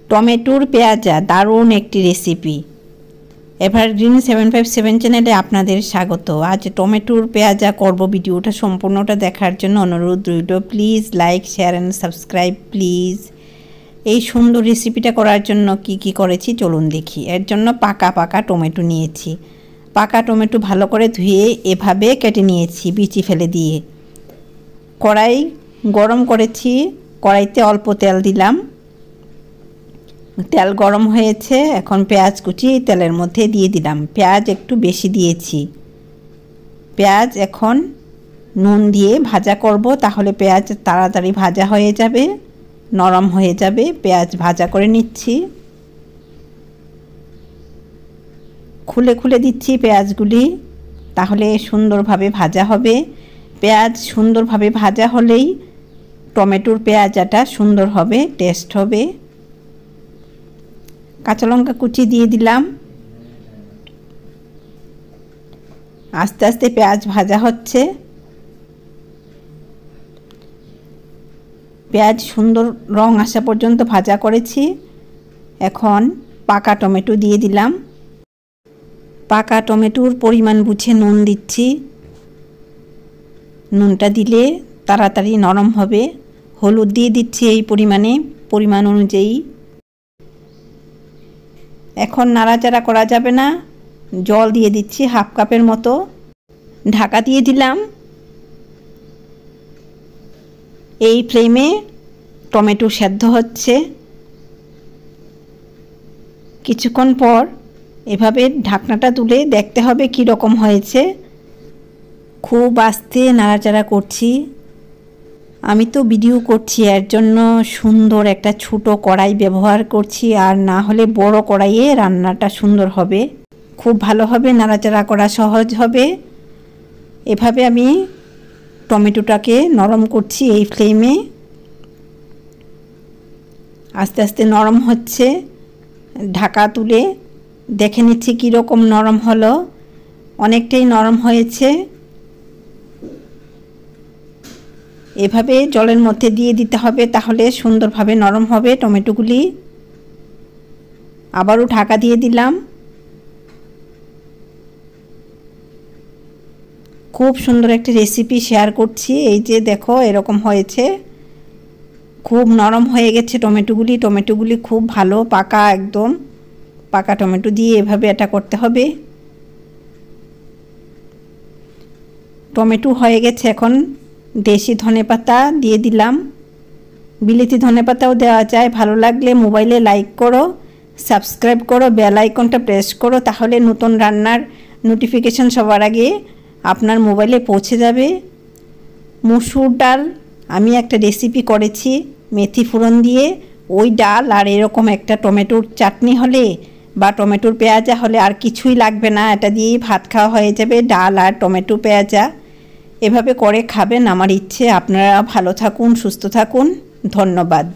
টমেটোর পেঁয়াজা দারুণ একটি রেসিপি। এভারগ্রিন 757 চ্যানেলে আপনাদের স্বাগত। আজ টমেটোর পেঁয়াজা করব। ভিডিওটা সম্পূর্ণটা দেখার জন্য অনুরোধ রইল। Please like, share and subscribe please. এই সুন্দর রেসিপিটা করার জন্য কি করেছি চলুন দেখি। এর জন্য পাকা টমেটো নিয়েছি। পাকা টমেটো ভালো করে ধুয়ে এভাবে কেটে নিয়েছি বিচি ফেলে দিয়ে। কড়াই গরম করেছি, কড়াইতে অল্প তেল দিলাম। তেল গরম হয়েছে, এখন পেঁয়াজ কুচি তেলের মধ্যে দিয়ে দিলাম। পেঁয়াজ একটু বেশি দিয়েছি। পেঁয়াজ এখন নুন দিয়ে ভাজা করব, তাহলে পেঁয়াজ তাড়াতাড়ি ভাজা হয়ে যাবে, নরম হয়ে যাবে। পেঁয়াজ ভাজা করে নিচ্ছি, খুলে দিচ্ছি পেঁয়াজগুলি, তাহলে সুন্দরভাবে ভাজা হবে। পেঁয়াজ সুন্দরভাবে ভাজা হলেই টমেটোর পেঁয়াজাটা সুন্দর হবে, টেস্ট হবে। কাঁচা লঙ্কা কুচি দিয়ে দিলাম। আস্তে আস্তে পেঁয়াজ ভাজা হচ্ছে। পেঁয়াজ সুন্দর রং আসা পর্যন্ত ভাজা করেছি। এখন পাকা টমেটো দিয়ে দিলাম। পাকা টমেটোর পরিমাণ বুঝে নুন দিচ্ছি। নুনটা দিলে তাড়াতাড়ি নরম হবে। হলুদ দিয়ে দিচ্ছি এই পরিমাণ অনুযায়ী। এখন নাড়াচাড়া করা যাবে না, জল দিয়ে দিচ্ছি হাফ কাপের মতো। ঢাকা দিয়ে দিলাম। এই ফ্লেমে টমেটো সেদ্ধ হচ্ছে। কিছুক্ষণ পর এভাবে ঢাকনাটা তুলে দেখতে হবে কি রকম হয়েছে। খুব আস্তে নাড়াচাড়া করছি। আমি তো ভিডিও করছি, এর জন্য সুন্দর একটা ছোট কড়াই ব্যবহার করছি, আর না হলে বড় কড়াইয়ে রান্নাটা সুন্দর হবে, খুব ভালো হবে, নাড়াচাড়া করা সহজ হবে। এভাবে আমি টমেটোটাকে নরম করছি এই ফ্লেমে। আস্তে আস্তে নরম হচ্ছে। ঢাকা তুলে দেখে নিচ্ছি কীরকম নরম হলো। অনেকটাই নরম হয়েছে। এভাবে জলের মধ্যে দিয়ে দিতে হবে, তাহলে সুন্দরভাবে নরম হবে টমেটোগুলি। আবারও ঢাকা দিয়ে দিলাম। খুব সুন্দর একটি রেসিপি শেয়ার করছি। এই যে দেখো এরকম হয়েছে, খুব নরম হয়ে গেছে টমেটোগুলি খুব ভালো পাকা, একদম পাকা টমেটো দিয়ে এভাবে এটা করতে হবে। টমেটো হয়ে গেছে, এখন দেশি ধনেপাতা দিয়ে দিলাম। বিলেতি ধনেপাতাও দেওয়া যায়। ভালো লাগলে মোবাইলে লাইক করো, সাবস্ক্রাইব করো, বেল আইকনটা প্রেস করো, তাহলে নতুন রান্নার নোটিফিকেশন সবার আগে আপনার মোবাইলে পৌঁছে যাবে। মসুর ডাল আমি একটা রেসিপি করেছি মেথি ফোড়ন দিয়ে। ওই ডাল আর এরকম একটা টমেটোর চাটনি হলে বা টমেটোর পেঁয়াজা হলে আর কিছুই লাগবে না, এটা দিয়েই ভাত খাওয়া হয়ে যাবে। ডাল আর টমেটো পেঁয়াজা এভাবে করে খাবেন। আমার ইচ্ছে আপনারা ভালো থাকুন, সুস্থ থাকুন। ধন্যবাদ।